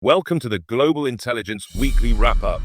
Welcome to the Global Intelligence Weekly Wrap-Up,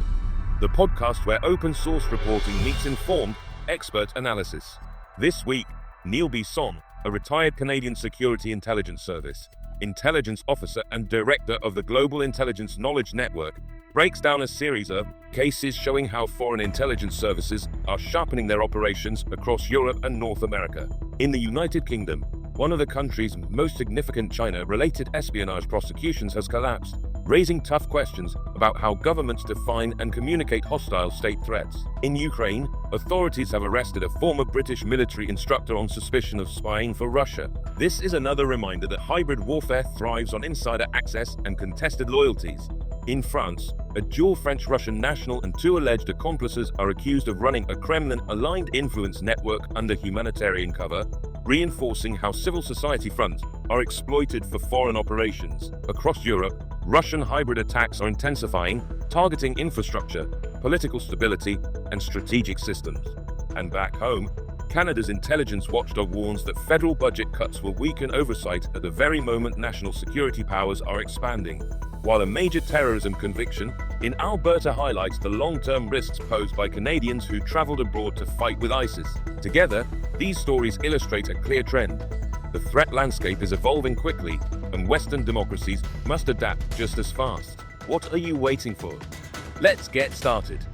the podcast where open source reporting meets informed, expert analysis. This week, Neil Bisson, a retired Canadian Security Intelligence Service intelligence officer and director of the Global Intelligence Knowledge Network, breaks down a series of cases showing how foreign intelligence services are sharpening their operations across Europe and North America. In the United Kingdom, one of the country's most significant China-related espionage prosecutions has collapsed, raising tough questions about how governments define and communicate hostile state threats. In Ukraine, authorities have arrested a former British military instructor on suspicion of spying for Russia. This is another reminder that hybrid warfare thrives on insider access and contested loyalties. In France, a dual French-Russian national and two alleged accomplices are accused of running a Kremlin-aligned influence network under humanitarian cover, reinforcing how civil society fronts are exploited for foreign operations. Across Europe, Russian hybrid attacks are intensifying, targeting infrastructure, political stability, and strategic systems. And back home, Canada's intelligence watchdog warns that federal budget cuts will weaken oversight at the very moment national security powers are expanding. While a major terrorism conviction in Alberta highlights the long-term risks posed by Canadians who traveled abroad to fight with ISIS. Together, these stories illustrate a clear trend. The threat landscape is evolving quickly, and Western democracies must adapt just as fast. What are you waiting for? Let's get started.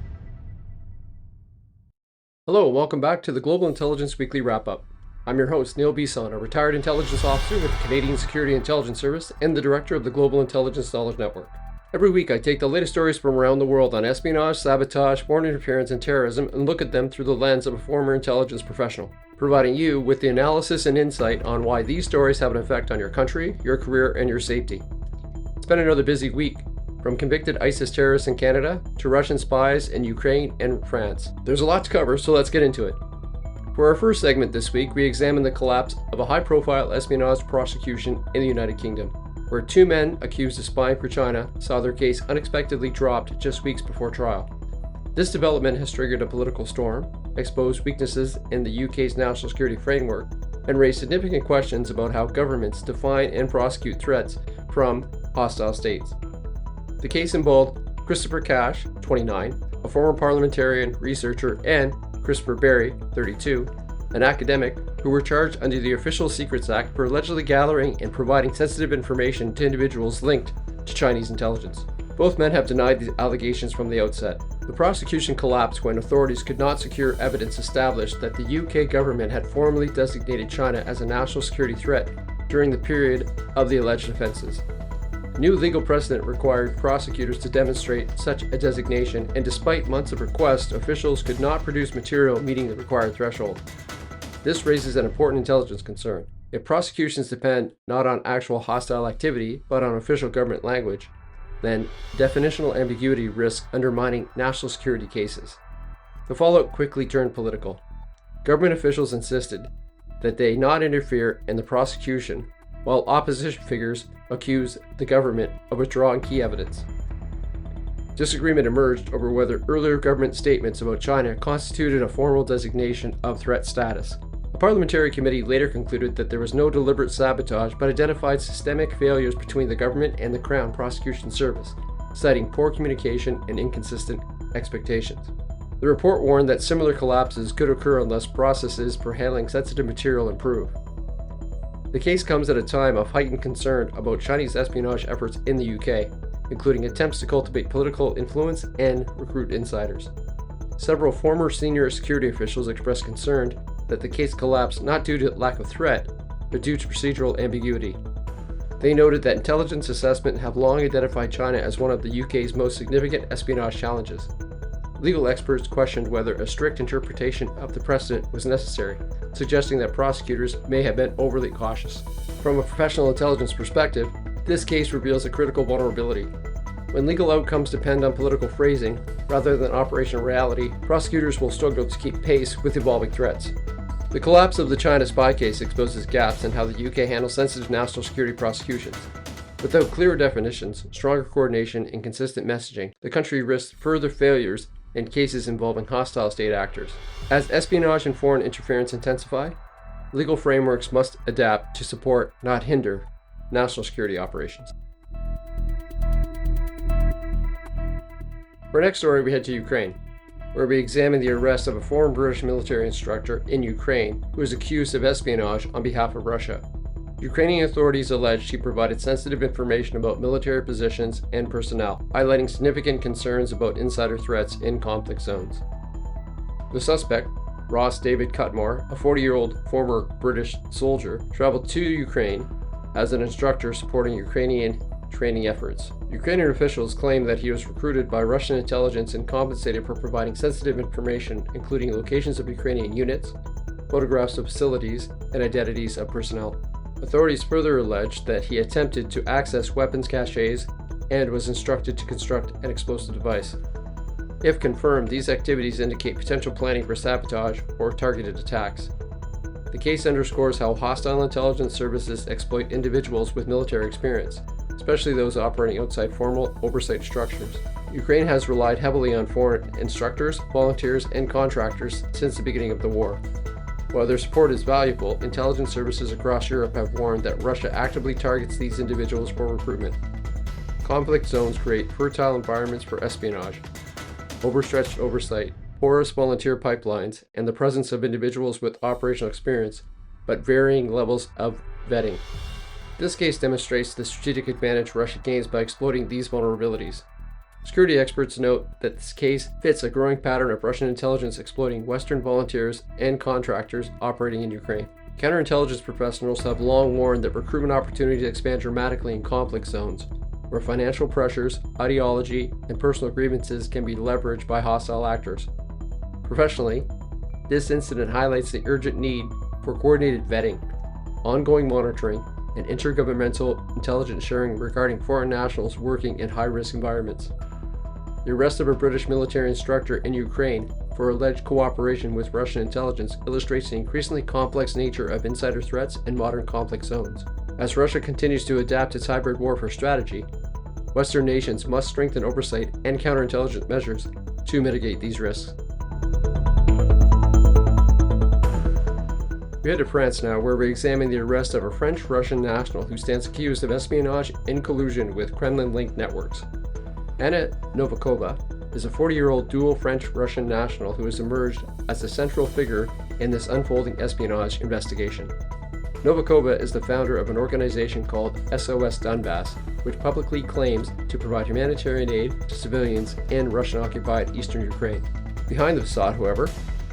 Hello, and welcome back to the Global Intelligence Weekly Wrap-Up. I'm your host, Neil Bisson, a retired intelligence officer with the Canadian Security Intelligence Service and the director of the Global Intelligence Knowledge Network. Every week, I take the latest stories from around the world on espionage, sabotage, foreign interference, and terrorism and look at them through the lens of a former intelligence professional, providing you with the analysis and insight on why these stories have an effect on your country, your career, and your safety. It's been another busy week, from convicted ISIS terrorists in Canada to Russian spies in Ukraine and France. There's a lot to cover, so let's get into it. For our first segment this week, we examine the collapse of a high-profile espionage prosecution in the United Kingdom, where two men accused of spying for China saw their case unexpectedly dropped just weeks before trial. This development has triggered a political storm, exposed weaknesses in the UK's national security framework, and raised significant questions about how governments define and prosecute threats from hostile states. The case involved Christopher Cash, 29, a former parliamentarian, researcher, and Christopher Berry, 32, an academic, who were charged under the Official Secrets Act for allegedly gathering and providing sensitive information to individuals linked to Chinese intelligence. Both men have denied the allegations from the outset. The prosecution collapsed when authorities could not secure evidence established that the UK government had formally designated China as a national security threat during the period of the alleged offences. New legal precedent required prosecutors to demonstrate such a designation, and despite months of requests, officials could not produce material meeting the required threshold. This raises an important intelligence concern. If prosecutions depend not on actual hostile activity, but on official government language, then definitional ambiguity risks undermining national security cases. The fallout quickly turned political. Government officials insisted that they not interfere in the prosecution, while opposition figures accused the government of withdrawing key evidence. Disagreement emerged over whether earlier government statements about China constituted a formal designation of threat status. A parliamentary committee later concluded that there was no deliberate sabotage but identified systemic failures between the government and the Crown Prosecution Service, citing poor communication and inconsistent expectations. The report warned that similar collapses could occur unless processes for handling sensitive material improve. The case comes at a time of heightened concern about Chinese espionage efforts in the UK, including attempts to cultivate political influence and recruit insiders. Several former senior security officials expressed concern that the case collapsed not due to lack of threat, but due to procedural ambiguity. They noted that intelligence assessment have long identified China as one of the UK's most significant espionage challenges. Legal experts questioned whether a strict interpretation of the precedent was necessary, suggesting that prosecutors may have been overly cautious. From a professional intelligence perspective, this case reveals a critical vulnerability. When legal outcomes depend on political phrasing rather than operational reality, prosecutors will struggle to keep pace with evolving threats. The collapse of the China spy case exposes gaps in how the UK handles sensitive national security prosecutions. Without clear definitions, stronger coordination, and consistent messaging, the country risks further failures in cases involving hostile state actors. As espionage and foreign interference intensify, legal frameworks must adapt to support, not hinder, national security operations. For our next story, we head to Ukraine, where we examine the arrest of a former British military instructor in Ukraine who is accused of espionage on behalf of Russia. Ukrainian authorities alleged he provided sensitive information about military positions and personnel, highlighting significant concerns about insider threats in conflict zones. The suspect, Ross David Cutmore, a 40-year-old former British soldier, traveled to Ukraine as an instructor supporting Ukrainian training efforts. Ukrainian officials claim that he was recruited by Russian intelligence and compensated for providing sensitive information, including locations of Ukrainian units, photographs of facilities, and identities of personnel. Authorities further alleged that he attempted to access weapons caches and was instructed to construct an explosive device. If confirmed, these activities indicate potential planning for sabotage or targeted attacks. The case underscores how hostile intelligence services exploit individuals with military experience, especially those operating outside formal oversight structures. Ukraine has relied heavily on foreign instructors, volunteers, and contractors since the beginning of the war. While their support is valuable, intelligence services across Europe have warned that Russia actively targets these individuals for recruitment. Conflict zones create fertile environments for espionage. Overstretched oversight, porous volunteer pipelines, and the presence of individuals with operational experience, but varying levels of vetting. This case demonstrates the strategic advantage Russia gains by exploiting these vulnerabilities. Security experts note that this case fits a growing pattern of Russian intelligence exploiting Western volunteers and contractors operating in Ukraine. Counterintelligence professionals have long warned that recruitment opportunities expand dramatically in conflict zones, where financial pressures, ideology, and personal grievances can be leveraged by hostile actors. Professionally, this incident highlights the urgent need for coordinated vetting, ongoing monitoring, and intergovernmental intelligence sharing regarding foreign nationals working in high-risk environments. The arrest of a British military instructor in Ukraine for alleged cooperation with Russian intelligence illustrates the increasingly complex nature of insider threats in modern conflict zones. As Russia continues to adapt its hybrid warfare strategy, Western nations must strengthen oversight and counterintelligence measures to mitigate these risks. We head to France now, where we examine the arrest of a French-Russian national who stands accused of espionage in collusion with Kremlin-Linked networks. Anna Novichok is a 40-year-old dual French-Russian national who has emerged as the central figure in this unfolding espionage investigation. Novichok is the founder of an organization called SOS Donbass, which publicly claims to provide humanitarian aid to civilians in Russian-occupied eastern Ukraine. Behind the facade, however,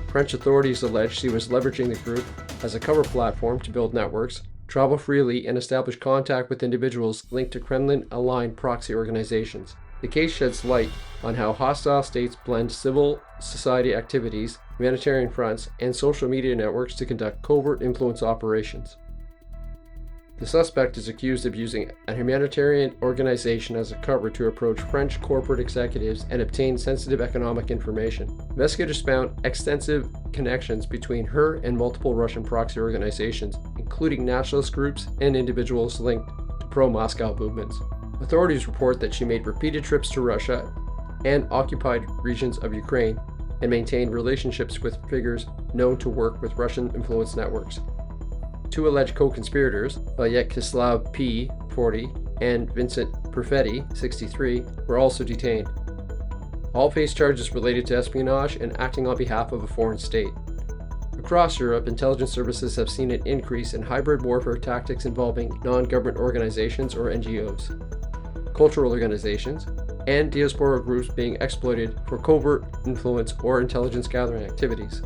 French authorities allege she was leveraging the group as a cover platform to build networks, travel freely, and establish contact with individuals linked to Kremlin-aligned proxy organizations. The case sheds light on how hostile states blend civil society activities, humanitarian fronts, and social media networks to conduct covert influence operations. The suspect is accused of using a humanitarian organization as a cover to approach French corporate executives and obtain sensitive economic information. Investigators found extensive connections between her and multiple Russian proxy organizations, including nationalist groups and individuals linked to pro-Moscow movements. Authorities report that she made repeated trips to Russia and occupied regions of Ukraine and maintained relationships with figures known to work with Russian influence networks. Two alleged co-conspirators, Vyacheslav P., 40, and Vincent Perfetti, 63, were also detained. All face charges related to espionage and acting on behalf of a foreign state. Across Europe, intelligence services have seen an increase in hybrid warfare tactics involving non-government organizations or NGOs, cultural organizations, and diaspora groups being exploited for covert influence or intelligence gathering activities.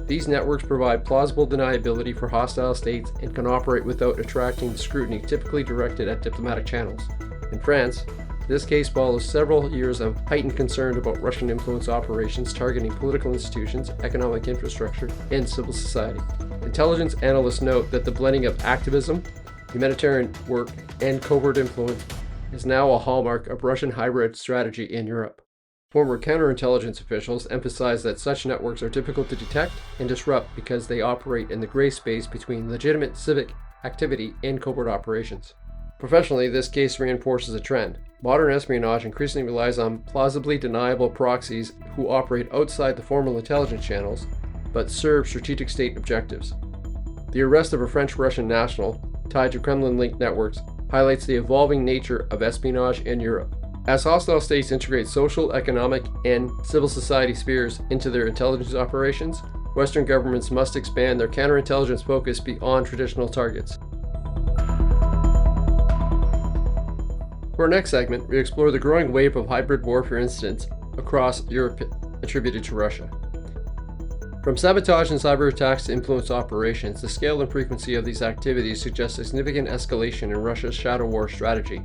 These networks provide plausible deniability for hostile states and can operate without attracting scrutiny typically directed at diplomatic channels. In France, this case follows several years of heightened concern about Russian influence operations targeting political institutions, economic infrastructure, and civil society. Intelligence analysts note that the blending of activism, humanitarian work, and covert influence is now a hallmark of Russian hybrid strategy in Europe. Former counterintelligence officials emphasize that such networks are difficult to detect and disrupt because they operate in the gray space between legitimate civic activity and covert operations. Professionally, this case reinforces a trend. Modern espionage increasingly relies on plausibly deniable proxies who operate outside the formal intelligence channels but serve strategic state objectives. The arrest of a French-Russian national tied to Kremlin-linked networks highlights the evolving nature of espionage in Europe. As hostile states integrate social, economic, and civil society spheres into their intelligence operations, Western governments must expand their counterintelligence focus beyond traditional targets. For our next segment, we explore the growing wave of hybrid warfare incidents across Europe attributed to Russia. From sabotage and cyber attacks to influence operations, the scale and frequency of these activities suggest a significant escalation in Russia's shadow war strategy.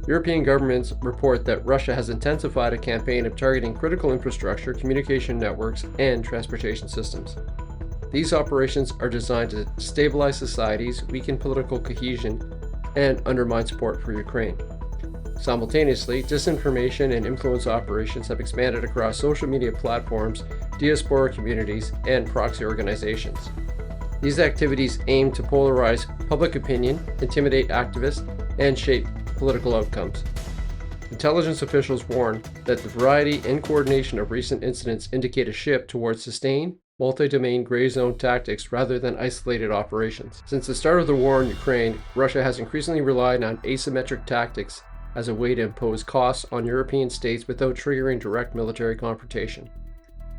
European governments report that Russia has intensified a campaign of targeting critical infrastructure, communication networks, and transportation systems. These operations are designed to stabilize societies, weaken political cohesion, and undermine support for Ukraine. Simultaneously, disinformation and influence operations have expanded across social media platforms, diaspora communities, and proxy organizations. These activities aim to polarize public opinion, intimidate activists, and shape political outcomes. Intelligence officials warn that the variety and coordination of recent incidents indicate a shift towards sustained, multi-domain gray zone tactics rather than isolated operations. Since the start of the war in Ukraine, Russia has increasingly relied on asymmetric tactics as a way to impose costs on European states without triggering direct military confrontation.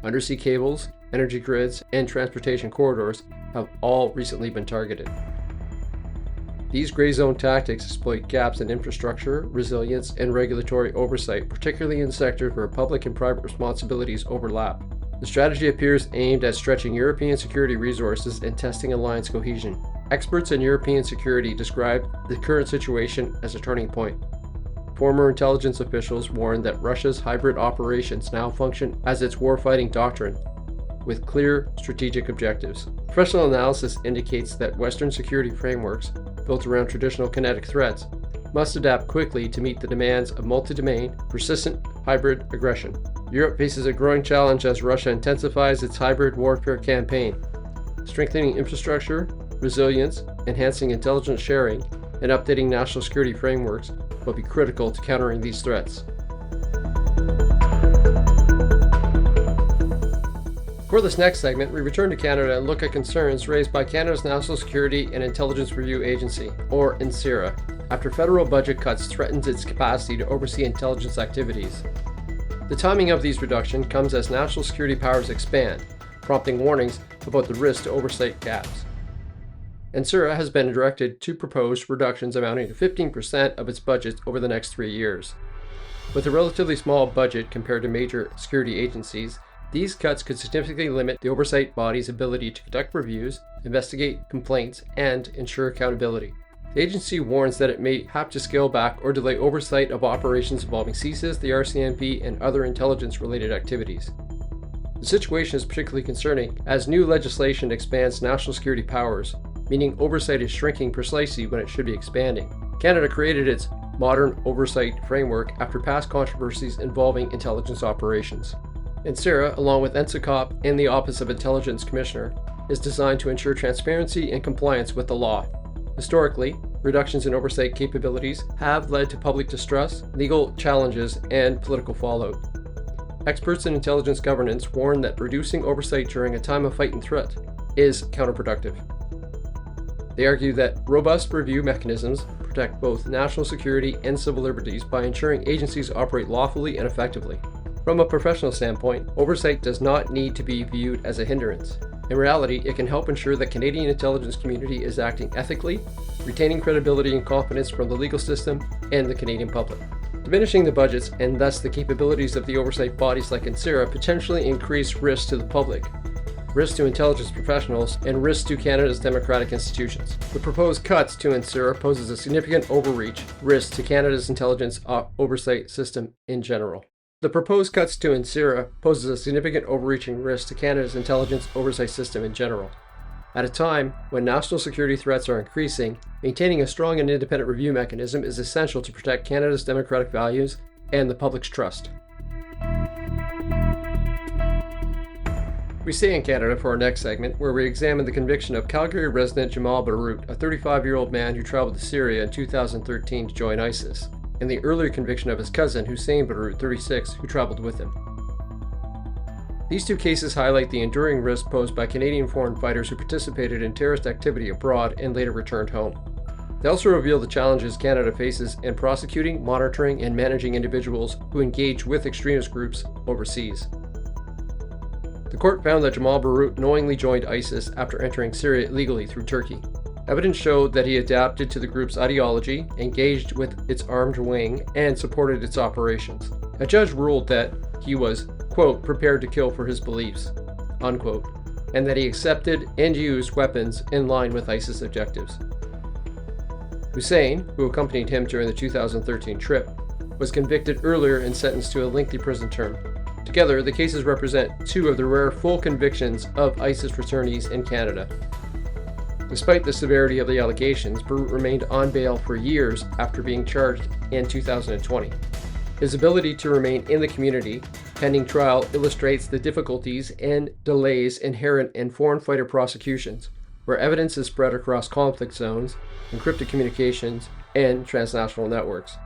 Undersea cables, energy grids, and transportation corridors have all recently been targeted. These gray zone tactics exploit gaps in infrastructure, resilience, and regulatory oversight, particularly in sectors where public and private responsibilities overlap. The strategy appears aimed at stretching European security resources and testing alliance cohesion. Experts in European security describe the current situation as a turning point. Former intelligence officials warn that Russia's hybrid operations now function as its warfighting doctrine, with clear strategic objectives. Professional analysis indicates that Western security frameworks, built around traditional kinetic threats, must adapt quickly to meet the demands of multi-domain, persistent hybrid aggression. Europe faces a growing challenge as Russia intensifies its hybrid warfare campaign. Strengthening infrastructure, resilience, enhancing intelligence sharing, and updating national security frameworks will be critical to countering these threats. For this next segment, we return to Canada and look at concerns raised by Canada's National Security and Intelligence Review Agency, or NSIRA, after federal budget cuts threatens its capacity to oversee intelligence activities. The timing of these reductions comes as national security powers expand, prompting warnings about the risk to oversight gaps. NSIRA has been directed to propose reductions amounting to 15% of its budget over the next 3 years. With a relatively small budget compared to major security agencies, these cuts could significantly limit the oversight body's ability to conduct reviews, investigate complaints, and ensure accountability. The agency warns that it may have to scale back or delay oversight of operations involving CSIS, the RCMP, and other intelligence-related activities. The situation is particularly concerning as new legislation expands national security powers, meaning oversight is shrinking precisely when it should be expanding. Canada created its modern oversight framework after past controversies involving intelligence operations. NSIRA, along with NSICOP and the Office of Intelligence Commissioner, is designed to ensure transparency and compliance with the law. Historically, reductions in oversight capabilities have led to public distrust, legal challenges, and political fallout. Experts in intelligence governance warn that reducing oversight during a time of fight and threat is counterproductive. They argue that robust review mechanisms protect both national security and civil liberties by ensuring agencies operate lawfully and effectively. From a professional standpoint, oversight does not need to be viewed as a hindrance. In reality, it can help ensure that Canadian intelligence community is acting ethically, retaining credibility and confidence from the legal system and the Canadian public. Diminishing the budgets and thus the capabilities of the oversight bodies like NSIRA potentially increase risks to the public, risks to intelligence professionals, and risks to Canada's democratic institutions. The proposed cuts to NSIRA poses a significant overreach risk to Canada's intelligence oversight system in general. The proposed cuts to NSIRA poses a significant overreaching risk to Canada's intelligence oversight system in general. At a time when national security threats are increasing, maintaining a strong and independent review mechanism is essential to protect Canada's democratic values and the public's trust. We stay in Canada for our next segment, where we examine the conviction of Calgary resident Jamal Borhot, a 35-year-old man who traveled to Syria in 2013 to join ISIS, and the earlier conviction of his cousin Hussein Borhot, 36, who traveled with him. These two cases highlight the enduring risk posed by Canadian foreign fighters who participated in terrorist activity abroad and later returned home. They also reveal the challenges Canada faces in prosecuting, monitoring, and managing individuals who engage with extremist groups overseas. The court found that Jamal Borhot knowingly joined ISIS after entering Syria illegally through Turkey. Evidence showed that he adapted to the group's ideology, engaged with its armed wing, and supported its operations. A judge ruled that he was, quote, prepared to kill for his beliefs, unquote, and that he accepted and used weapons in line with ISIS objectives. Hussein, who accompanied him during the 2013 trip, was convicted earlier and sentenced to a lengthy prison term. Together, the cases represent two of the rare full convictions of ISIS returnees in Canada. Despite the severity of the allegations, Borhot remained on bail for years after being charged in 2020. His ability to remain in the community pending trial illustrates the difficulties and delays inherent in foreign fighter prosecutions, where evidence is spread across conflict zones, encrypted communications, and transnational networks.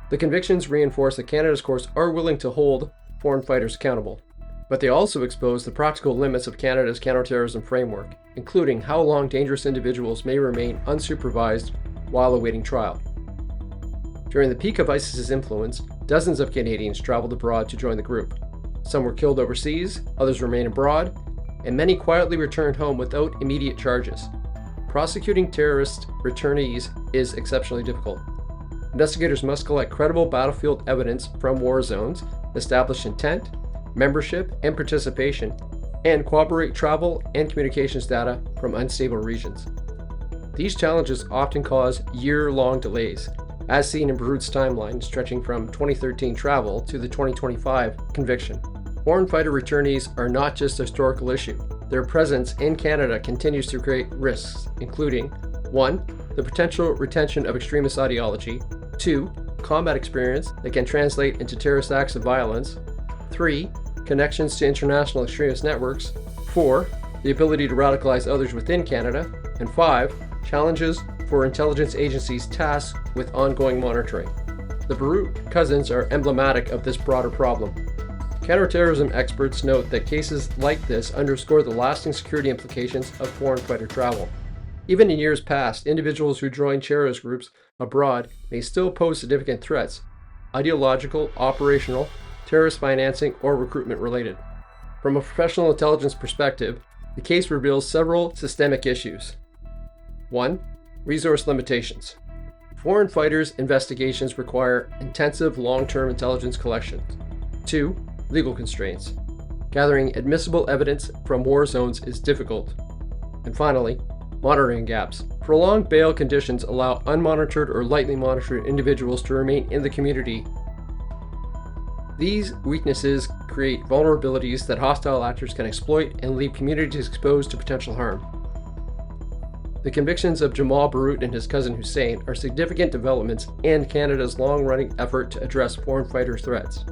The convictions reinforce that Canada's courts are willing to hold foreign fighters accountable, but they also expose the practical limits of Canada's counterterrorism framework, including how long dangerous individuals may remain unsupervised while awaiting trial. During the peak of ISIS's influence, dozens of Canadians traveled abroad to join the group. Some were killed overseas, others remained abroad, and many quietly returned home without immediate charges. Prosecuting terrorist returnees is exceptionally difficult. Investigators must collect credible battlefield evidence from war zones, establish intent, membership, and participation, and corroborate travel and communications data from unstable regions. These challenges often cause year-long delays, as seen in Borhot's timeline stretching from 2013 travel to the 2025 conviction. Foreign fighter returnees are not just a historical issue. Their presence in Canada continues to create risks, including 1. The potential retention of extremist ideology, 2. Combat experience that can translate into terrorist acts of violence, 3. Connections to international extremist networks, 4. The ability to radicalize others within Canada, and 5. Challenges for intelligence agencies tasked with ongoing monitoring. The Borhot cousins are emblematic of this broader problem. Counterterrorism experts note that cases like this underscore the lasting security implications of foreign fighter travel. Even in years past, individuals who join terrorist groups abroad may still pose significant threats, ideological, operational, terrorist financing, or recruitment related. From a professional intelligence perspective, the case reveals several systemic issues. 1. Resource limitations. Foreign fighters' investigations require intensive long-term intelligence collections. 2. Legal constraints. Gathering admissible evidence from war zones is difficult. And finally, monitoring gaps. Prolonged bail conditions allow unmonitored or lightly monitored individuals to remain in the community. These weaknesses create vulnerabilities that hostile actors can exploit and leave communities exposed to potential harm. The convictions of Jamal Borhot and his cousin Hussein are significant developments in Canada's long-running effort to address foreign fighter threats.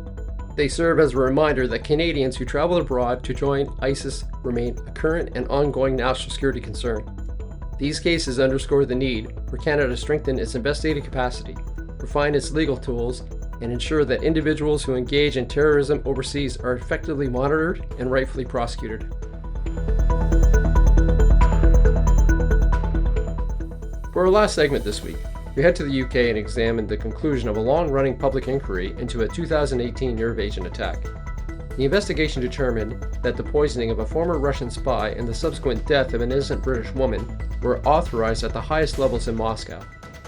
They serve as a reminder that Canadians who travel abroad to join ISIS remain a current and ongoing national security concern. These cases underscore the need for Canada to strengthen its investigative capacity, refine its legal tools, and ensure that individuals who engage in terrorism overseas are effectively monitored and rightfully prosecuted. For our last segment this week, we head to the UK and examine the conclusion of a long-running public inquiry into a 2018 nerve agent attack. The investigation determined that the poisoning of a former Russian spy and the subsequent death of an innocent British woman were authorized at the highest levels in Moscow,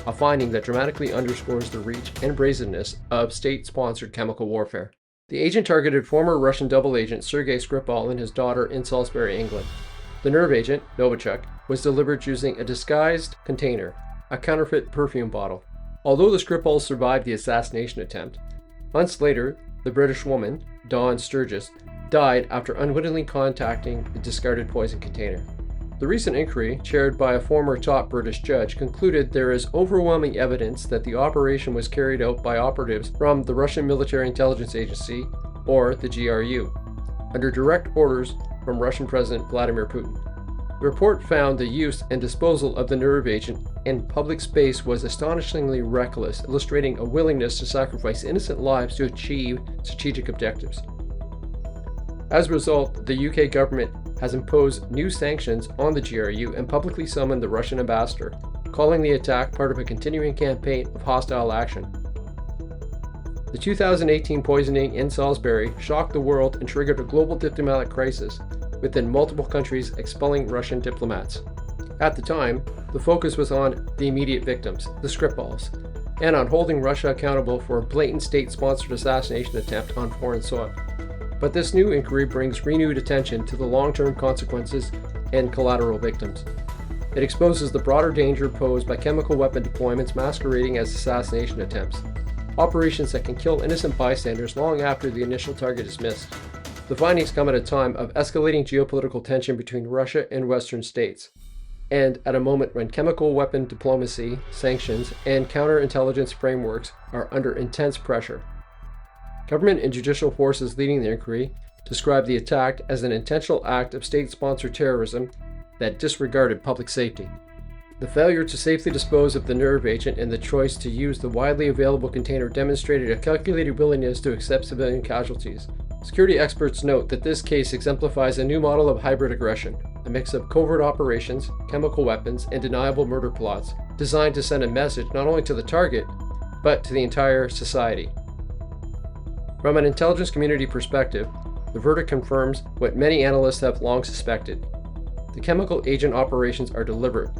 a finding that dramatically underscores the reach and brazenness of state-sponsored chemical warfare. The agent targeted former Russian double agent Sergei Skripal and his daughter in Salisbury, England. The nerve agent, Novichok, was delivered using a disguised container, a counterfeit perfume bottle. Although the Skripals survived the assassination attempt, months later, the British woman, Dawn Sturgis, died after unwittingly contacting the discarded poison container. The recent inquiry, chaired by a former top British judge, concluded there is overwhelming evidence that the operation was carried out by operatives from the Russian Military Intelligence Agency, or the GRU, under direct orders from Russian President Vladimir Putin. The report found the use and disposal of the nerve agent in public space was astonishingly reckless, illustrating a willingness to sacrifice innocent lives to achieve strategic objectives. As a result, the UK government has imposed new sanctions on the GRU and publicly summoned the Russian ambassador, calling the attack part of a continuing campaign of hostile action. The 2018 poisoning in Salisbury shocked the world and triggered a global diplomatic crisis, within multiple countries expelling Russian diplomats. At the time, the focus was on the immediate victims, the Skripals, and on holding Russia accountable for a blatant state-sponsored assassination attempt on foreign soil. But this new inquiry brings renewed attention to the long-term consequences and collateral victims. It exposes the broader danger posed by chemical weapon deployments masquerading as assassination attempts, operations that can kill innocent bystanders long after the initial target is missed. The findings come at a time of escalating geopolitical tension between Russia and Western states, and at a moment when chemical weapon diplomacy, sanctions, and counterintelligence frameworks are under intense pressure. Government and judicial forces leading the inquiry describe the attack as an intentional act of state-sponsored terrorism that disregarded public safety. The failure to safely dispose of the nerve agent and the choice to use the widely available container demonstrated a calculated willingness to accept civilian casualties. Security experts note that this case exemplifies a new model of hybrid aggression, a mix of covert operations, chemical weapons, and deniable murder plots, designed to send a message not only to the target, but to the entire society. From an intelligence community perspective, the verdict confirms what many analysts have long suspected. The chemical agent operations are deliberate.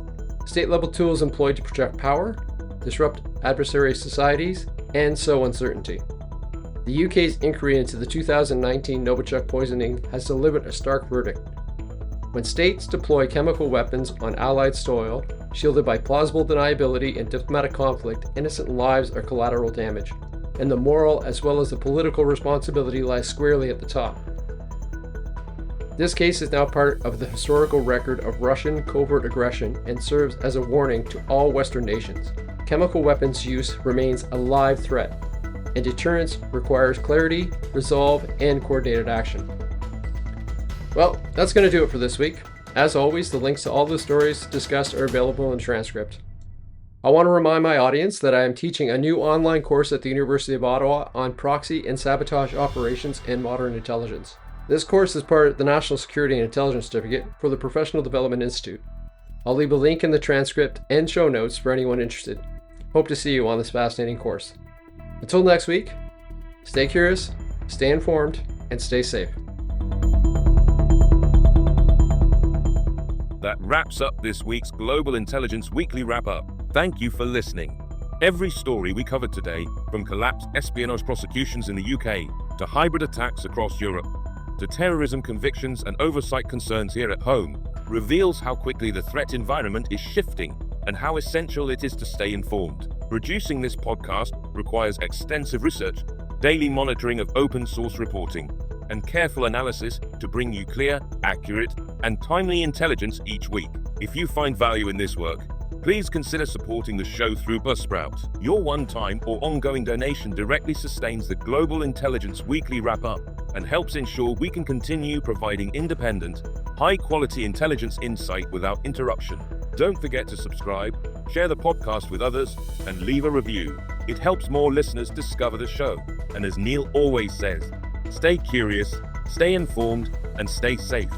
State-level tools employed to project power, disrupt adversary societies, and sow uncertainty. The UK's inquiry into the 2019 Novichok poisoning has delivered a stark verdict. When states deploy chemical weapons on Allied soil, shielded by plausible deniability and diplomatic conflict, innocent lives are collateral damage, and the moral as well as the political responsibility lies squarely at the top. This case is now part of the historical record of Russian covert aggression and serves as a warning to all Western nations. Chemical weapons use remains a live threat, and deterrence requires clarity, resolve, and coordinated action. Well, that's going to do it for this week. As always, the links to all the stories discussed are available in the transcript. I want to remind my audience that I am teaching a new online course at the University of Ottawa on proxy and sabotage operations and modern intelligence. This course is part of the National Security and Intelligence Certificate for the Professional Development Institute. I'll leave a link in the transcript and show notes for anyone interested. Hope to see you on this fascinating course. Until next week, stay curious, stay informed, and stay safe. That wraps up this week's Global Intelligence Weekly Wrap-Up. Thank you for listening. Every story we covered today, from collapsed espionage prosecutions in the UK to hybrid attacks across Europe, to terrorism convictions and oversight concerns here at home, reveals how quickly the threat environment is shifting and how essential it is to stay informed. Producing this podcast requires extensive research, daily monitoring of open source reporting, and careful analysis to bring you clear, accurate, and timely intelligence each week. If you find value in this work, please consider supporting the show through Buzzsprout. Your one-time or ongoing donation directly sustains the Global Intelligence Weekly Wrap-Up and helps ensure we can continue providing independent, high-quality intelligence insight without interruption. Don't forget to subscribe, share the podcast with others, and leave a review. It helps more listeners discover the show. And as Neil always says, stay curious, stay informed, and stay safe.